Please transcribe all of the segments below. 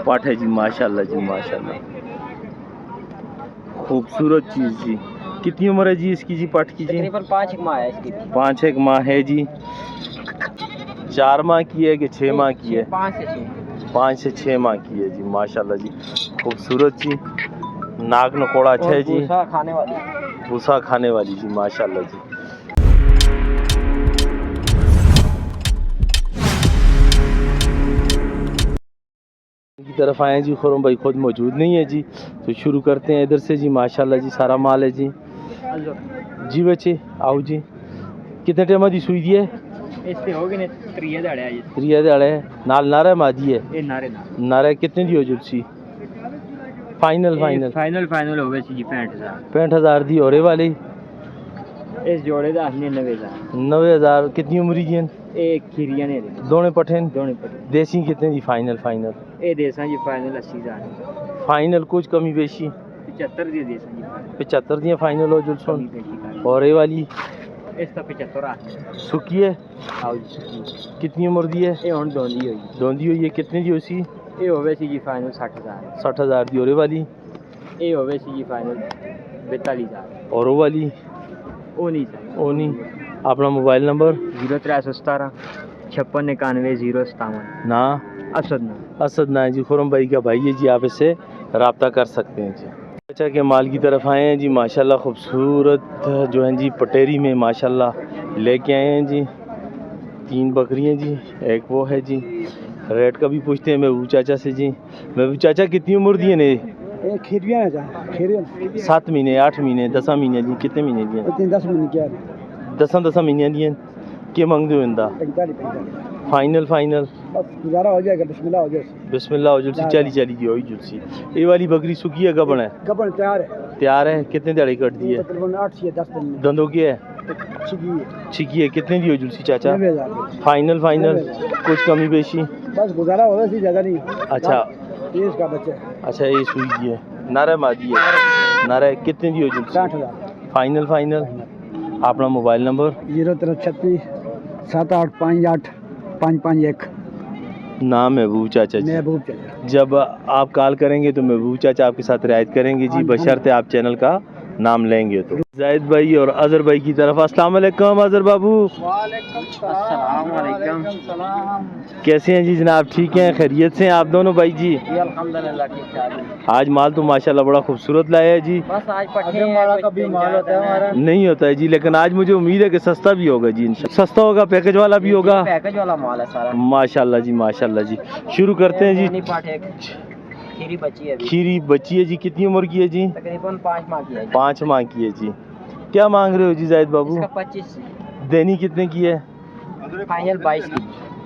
पाठ है जी, माशाल्लाह जी माशाल्लाह, खूबसूरत चीज़ जी। कितनी उम्र है जी इसकी जी, पाठ की जी? तकरीबन 5 माह है इसकी। 5-1 माह है जी। 4 माह की है कि 6 माह की है? 5 से 6 माह की है जी, माशाल्लाह जी, खूबसूरत जी। नाक नकोड़ा अच्छा है जी, भूसा खाने वाली, भूसा खाने वाली जी, माशाल्लाह जी। की तरफ आए जी, खुरम भाई खुद मौजूद नहीं है जी, तो शुरू करते हैं इधर से जी। माशाल्लाह जी, सारा माल है जी। जी बच्चे आओ जी। कितने टाइम दी सुई दी है? इससे होगी ने 3 दिहाड़े है जी। 3 दिहाड़े नाल नारा मादी है? ये नारे नारा कितने दी हो जुलसी? फाइनल फाइनल होवे सी 65,000। 65,000 दी होरे वाली। इस जोड़े का 99,000। 90,000। कितनी उम्री दी? एक खीरिया ने दोने पठेन। दोनों पटे देसी कितने दी फाइनल? ए देसा जी फाइनल 80,000। फाइनल कुछ कमी बेशी? 75 दी देसा जी फाइनल। 75 दी फाइनल हो जुलसोन। कमी बेशी और ये वाली इसका 75 सुकी है? आओ जी। कितनी उम्र दी है? ये हुन दोंदी होई। दोंदी हुई है। कितने दी होसी? ये होवे सी जी फाइनल 60,000। 60,000 दी। और ये वाली? ये होवे सी जी फाइनल 42,000। और वो वाली? ओ नहीं अपना मोबाइल नंबर? 0317 56 91 057। ना असद ना जी, खुरम भाई का भाई है जी, आप इससे रब्ता कर सकते हैं जी। अच्छा के माल की तरफ आए हैं जी, माशाल्लाह खूबसूरत जो हैं जी पटेरी में माशाल्लाह लेके आए हैं जी। 3 बकरियां जी, एक वो है जी। रेट का भी पूछते हैं महबूब चाचा से जी। महबूब चाचा कितनी उम्र दी है ने? 7 महीने 8 महीने 10 महीने जी? कितने महीने दिए? 10 महीने क्या 10 महीने दिए। के मंग दो इंदा? 45 बस गुजारा हो जाएगा। बिस्मिल्लाह हो जाए। बिस्मिल्लाह हो जुलसी 40 दी होई जुलसी। ये वाली बकरी सुखी है गबन है? गबन तैयार है। कितने दिहाड़ी कट दी है? तकरीबन 8 से 10 दिन। दंदों की है? छिकी है। कितने दी हो जुलसी चाचा? फाइनल कुछ कमी बेशी? बस गुजारा हो रहा सी, ज्यादा नहीं। अच्छा ये इसका बच्चा है। अच्छा, ये सुई दी है, नारा मादी है। नारा कितने दी हो जुलसी? 60,000। फाइनल। अपना मोबाइल नंबर? 0336 7858 551। नाम महबूब चाचा जी। महबूब चाचा। जब आप कॉल करेंगे तो महबूब चाचा आपके साथ रियायत करेंगे जी, बशर्ते आप चैनल का नाम लेंगे तो। जाहिद भाई और अजहर भाई की तरफ। अस्सलाम वालेकुम अजहर बाबू। अस्सलाम वालेकुम। कैसे हैं जी जनाब? ठीक हैं, खैरियत से हैं आप दोनों भाई जी? अल्हम्दुलिल्लाह ठीक ठाक। आज माल तो माशाल्लाह बड़ा खूबसूरत लाया है जी। बस आज पट्टे वाला कभी माल होता है हमारा नहीं होता है जी, लेकिन आज मुझे उम्मीद है कि सस्ता भी होगा जी। सस्ता होगा, पैकेज वाला भी होगा। पैकेज वाला माल है सारा। माशाल्लाह जी। शुरू करते हैं जी। खीरी बच्ची है। खीरी बच्ची है जी। कितनी उम्र की है जी? तकरीबन 5 माह की है। 5 माह की है जी। क्या मांग रहे हो जी जाहिद बाबू? इसका 25। देनी कितने की है? फाइनल 22 की।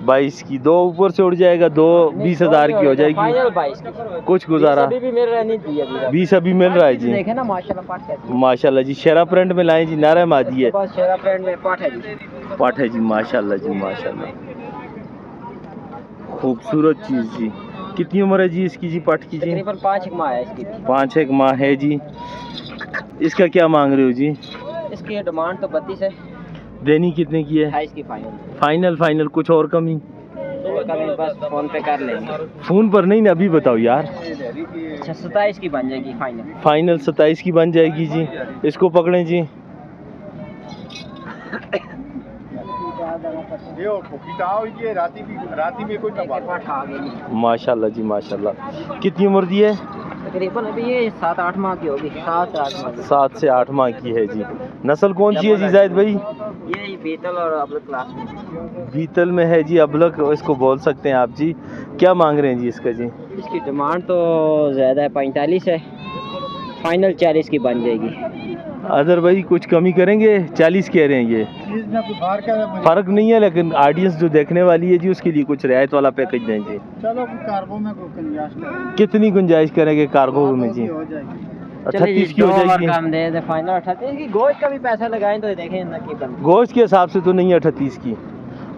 22 की। 2 ऊपर से उड़ जाएगा, 2 20,000 की हो जाएगी। फाइनल 22 की। कुछ गुजारा? 20 अभी भी मिल रहा है। 20 अभी मिल रहा है जी। देखे ना माशाल्लाह पाठ कैसी। माशाल्लाह जी, शेरा प्रिंट में लाए जी, नारा मादी है। बस शेरा प्रिंट में पाठ है जी। पाठ है जी, माशाल्लाह जी माशाल्लाह, खूबसूरत चीज़ जी। कितनी उम्र है जी इसकी जी, पाठ की जी? तकरीबन 5 माह है इसकी। 5-1 माह है जी। इसका क्या मांग रहे हो जी? इसकी डिमांड तो 32 है। देनी कितने की है? 28 की फाइनल। फाइनल कुछ और कमी? बस फोन पे कर लेंगे। फोन पर नहीं ना, अभी बताओ यार। अच्छा 27 की बन जाएगी फाइनल 27 की बन जाएगी जी। इसको पकड़ें जी। माशाल्लाह जी माशाल्लाह। कितनी उम्र दी है? तकरीबन अभी ये 7-8 माह की होगी। 7 से 8 माह की है जी। नस्ल कौन सी है जी जाहिद भाई? ये बीतल और अबलक क्लास में। बीतल में है जी, अबलक इसको बोल सकते हैं आप जी। क्या मांग रहे हैं जी इसका जी? इसकी डिमांड तो ज़्यादा है, 45 है। फाइनल 40 की बन जाएगी। अदर भाई कुछ कमी करेंगे? 40 कह रहे हैं ये। फर्क नहीं है, लेकिन ऑडियंस जो देखने वाली है जी उसके लिए कुछ रियायत वाला पैकेज दें जी। चलो कार्गो में गुंजाइश करेंगे। कितनी गुंजाइश करेंगे कार्गो में जी? 38 की हो जाएगी। कम दे फाइनल 38 की। गोश्त का भी पैसा लगाएं तो देखें ना की बनती। गोश्त के हिसाब से तो नहीं है 38 की।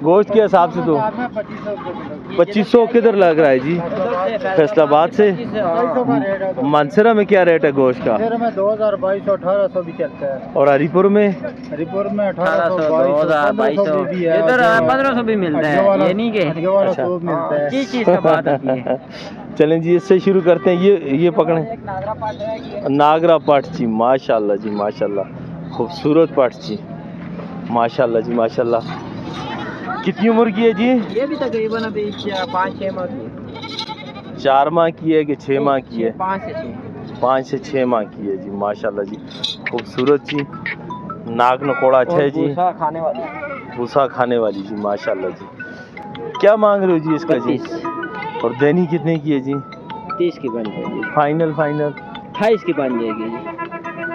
गोश्त के हिसाब से तो 2500 किधर लग रहा है जी? फैसलाबाद से। मानसरा में क्या रेट है गोश्त का? में 2000 2200 1800 भी चलता है। और हरीपुर में? हरिपुर में 1800 1800 2200 इधर 1500 भी मिलता है, ये नहीं कि अच्छा। मिलता है। किस चीज़ का बात होती है। चलें जी, इससे शुरू करते हैं। ये पकड़ें। नागरा पाठ जी, माशाल्लाह जी माशाल्लाह, खूबसूरत पाठ जी, माशाल्लाह जी माशाल्लाह। कितनी उम्र की है जी? ये भी तकरीबन अभी 5-6 माह की है। 4 माह की है कि 6 माह की है? 5 से 6। 5 से 6 माह की है जी, माशाल्लाह जी, खूबसूरत जी, नाक नकोड़ा अच्छा है जी, भूसा खाने वाली भूसा खाने वाली जी, माशाल्लाह जी। क्या मांग रहे हो जी इसका जी? 32। और देनी कितने की है जी? 30 की बन जाएगी। फाइनल 28 की बन जाएगी जी।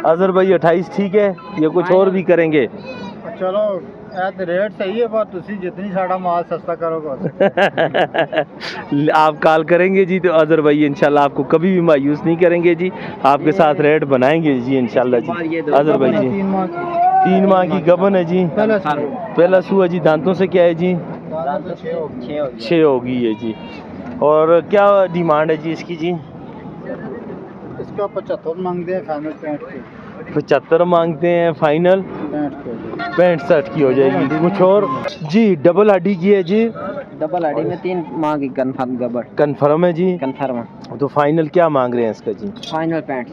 अजहर भाई 28 ठीक है या कुछ और भी करेंगे? चलो रेट सही है, पर तुसी जितनी साड़ा माल सस्ता करोगे। आप कॉल करेंगे जी तो अजहर भाई इंशाल्लाह आपको कभी भी मायूस नहीं करेंगे जी, आपके साथ रेट बनाएंगे जी इंशाल्लाह जी। अजहर भाई जी 3 माह की गबन है जी, पहला सुआ जी, दांतों से क्या है जी? 6 होगी है जी। और क्या डिमांड है जी इसकी जी? इसका 75 मांगते हैं, फाइनल 65 की। 75 मांगते हैं, फाइनल 65 की हो जाएगी। कुछ और जी? डबल हड्डी की है जी? डबल हड्डी में 3 माह की कंफर्म है जी? कंफर्म। तो फाइनल क्या मांग रहे हैं इसका जी? फाइनल 65।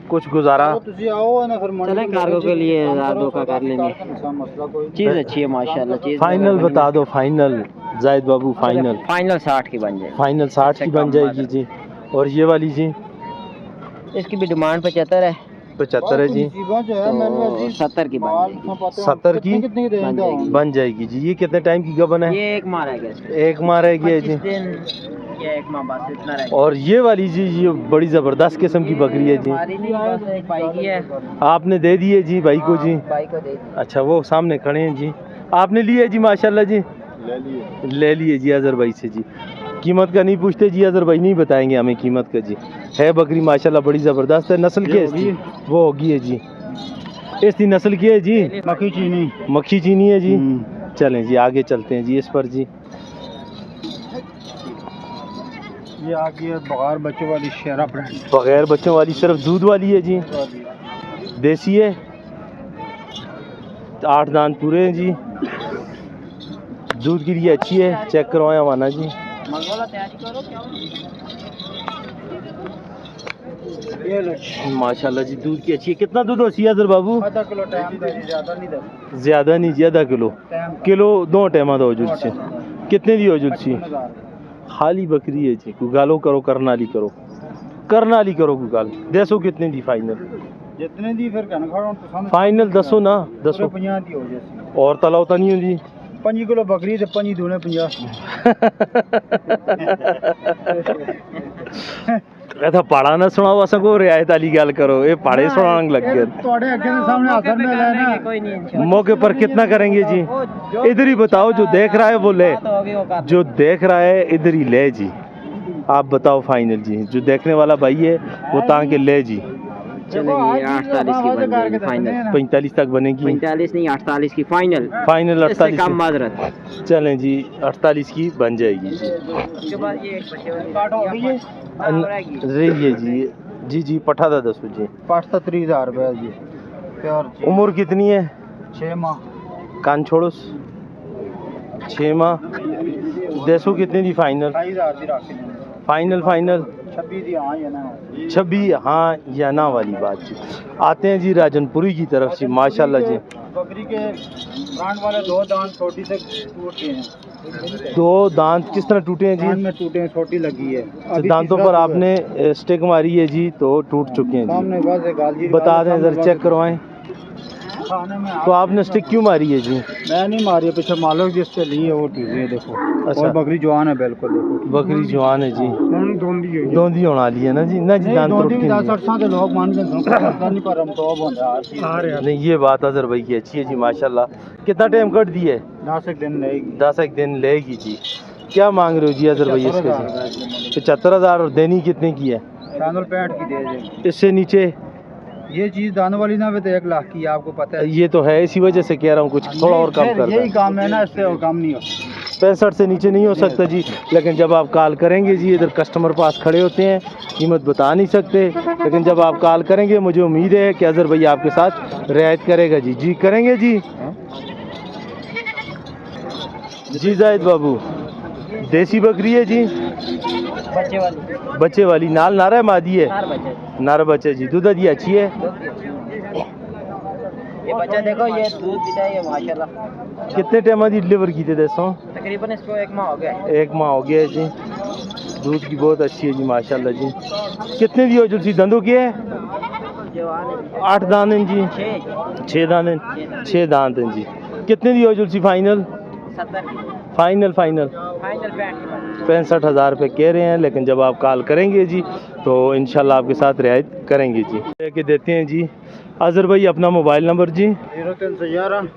कुछ गुजारा? चले कार्गो के लिए 1000-2 का कर लेंगे। चीज़ अच्छी है माशाल्लाह। चीज़ फाइनल बता दो, फाइनल जाहिद बाबू, फाइनल। फाइनल 60 की बन जाएगी। फाइनल 60 की बन जाएगी जी। और ये वाली जी? इसकी भी डिमांड 75 है। 75 है जी, तो 70 की बन जाएगी। 70 की बन जाएगी। बन जाएगी जी। ये कितने टाइम की गबन है? ये 1 माह रह गया इसमें। 1 माह रह गया है जी। 25 दिन या 1 माह बस इतना रह गया। और ये वाली जी, ये बड़ी ज़बरदस्त किस्म की बकरी है जी। हमारी नहीं, बस एक भाई की है। आपने दे दी है जी भाई को जी? भाई को दे दी। अच्छा, वो सामने खड़े हैं जी। आपने लिए है जी माशाल्लाह जी? ले लिए जी अजहर भाई से जी। कीमत का नहीं पूछते जी, अजहर भाई नहीं बताएंगे हमें कीमत का जी। है बकरी माशाल्लाह बड़ी ज़बरदस्त है। नस्ल क्या है इसकी? वो होगी है जी। इसकी नस्ल क्या है जी? मक्खी चीनी। मक्खी चीनी है जी। चलें जी आगे चलते हैं जी इस पर जी। ये आगे है बगैर बच्चों वाली शेरा ब्रांड। बगैर बच्चों वाली सिर्फ दूध वाली है जी, देसी है, 8 दांत पूरे हैं जी, दूध के लिए अच्छी है। चेक करवाएं हमारा जी। माशाल्लाह जी, दूध की अच्छी है। कितना दूध होती है अजहर बाबू? आधा किलो टाइम दे, ज्यादा नहीं दे। ज्यादा नहीं जी, आधा किलो। किलो 2 टाइम दो जुल से। कितने दी हो जुल सी? खाली बकरी है जी। गुगालो करो, करनाली करो, करनाली करो गुगाल। दसो कितने दी फाइनल? जितने दी फिर कहना खड़ा पसंद। फाइनल दसो ना, दसो। 50 दी हो जैसी। और तला उता नहीं होंगी? 5 किलो बकरी ते 5 दूने 50। ऐसा पढ़ा ना सुनाओ असा को रियायत वाली गल करो, ये पढ़े सुनाने लग गए। तोड़े अगे के सामने हाथ में लेना कोई नहीं इंशाल्लाह। मौके पर कितना करेंगे जी? इधर ही बताओ, जो देख रहा है वो ले, जो देख रहा है इधर ही ले जी। आप बताओ फाइनल जी, जो देखने वाला भाई है वो ताकि ले जी। चलेंगे 48 की बन जाएगी फाइनल। 45 तक बनेगी? 45 नहीं 48 की फाइनल। फाइनल 48 कम माजरत। चलें जी 48 की बन जाएगी जी। उसके बाद ये एक बच्चे वाली काट हो गई है। रही है जी। जी जी पठा था 10 जी। 35,000 रुपये जी। प्योर उम्र कितनी है? 6 माह। कान छोड़ो, 6 माह। 200 कितने the final? 28,000 the rakhi. Final 26 दी हाँ या ना? 26 हाँ या ना वाली बात जी। आते हैं जी राजनपुरी की तरफ से। माशाल्लाह जी, बकरी के ब्रांड वाले 2 दांत छोटी से टूटे हैं। 2 दांत किस तरह टूटे हैं कान जी? में टूटे हैं, छोटी लगी है। तो दांतों पर आपने स्टिक मारी है जी, तो टूट चुके हैं जी। सामने बस एक गालजी बता दें, इधर चेक करवाएं। खाने में तो आपने स्टिक क्यों मारी है जी? मैं नहीं मारी, पीछे मालिक जिससे ली है वो टूटी है। देखो अच्छा। और बकरी जवान है बिल्कुल। देखो बकरी जवान है जी, दोंदी है। दोंदी होने वाली है ना जी? ना जी, दांत दोंदी टूटे भी हैं 10-8 के लोग मान के नहीं, पर हम तो अब जी। नहीं ये बात अजहर भाई की अच्छी है जी माशाल्लाह। कितना टाइम कट दी है? 10 दिन रहेगी। 10 एक दिन लेगी जी। क्या मांग रहे हो जी अजहर भाई इसके जी? 75,000। और देनी कितने की है? फाइनल 65 की दे देंगे। इससे नीचे ये चीज दाने वाली ना भी तो 1 लाख की है, आपको पता है। ये तो है, इसी वजह से कह रहा हूँ कुछ थोड़ा और कम कर यही काम है ना, इससे और काम नहीं होता। 65 से नीचे नहीं हो सकता जी, लेकिन जब आप कॉल करेंगे जी, इधर कस्टमर पास खड़े होते हैं, कीमत बता नहीं सकते, लेकिन जब आप कॉल करेंगे मुझे उम्मीद है कि अजहर भैया आपके साथ रियायत करेगा जी। जी करेंगे जी। जी जाहिद बाबू, देसी बकरी है जी, बच्चे वाली नाल नारा मादी है, नारा बच्चे जी, दूध दी अच्छी है। ये बच्चा देखो, ये दूध पीता है ये माशाल्लाह। कितने टाइम दी डिलीवर की थे दसों? तकरीबन इसको 1 माह हो गया है। 1 माह हो गया है जी। दूध की बहुत अच्छी है जी माशाल्लाह जी। कितने दी हो जुलसी दंदों की है? 8 दान हैं जी, 6 दान हैं, 6 दांत हैं जी। कितने दी हो जुलसी फाइनल? 70 फाइनल फाइनल फाइनल 65,000 रुपये कह रहे हैं, लेकिन जब आप कॉल करेंगे जी तो इंशाल्लाह आपके साथ रियायत करेंगे जी। लेके देते हैं जी अजहर भाई अपना मोबाइल नंबर जी। 0311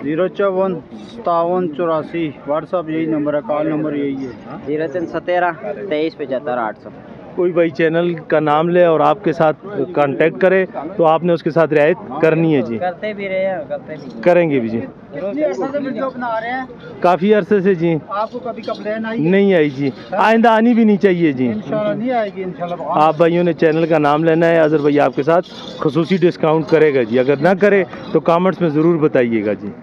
054 57 84। व्हाट्सअप यही नंबर है, कॉल नंबर यही है। 0317 23 75 800। कोई भाई चैनल का नाम ले और आपके साथ कांटेक्ट करे तो आपने उसके साथ रियायत करनी है जी। करते भी रहे हैं, करते भी करेंगे भी जी, ऐसे से वीडियो बना रहे हैं, काफ़ी अरसे से जी। आपको कभी कंप्लेन आई? नहीं आई जी, आइंदा आनी भी नहीं चाहिए जी। इंशाल्लाह नहीं आएगी इंशाल्लाह। आप भाइयों ने चैनल का नाम लेना है, अजहर भाई आपके साथ खसूसी डिस्काउंट करेगा जी। अगर ना करे तो कमेंट्स में ज़रूर बताइएगा जी।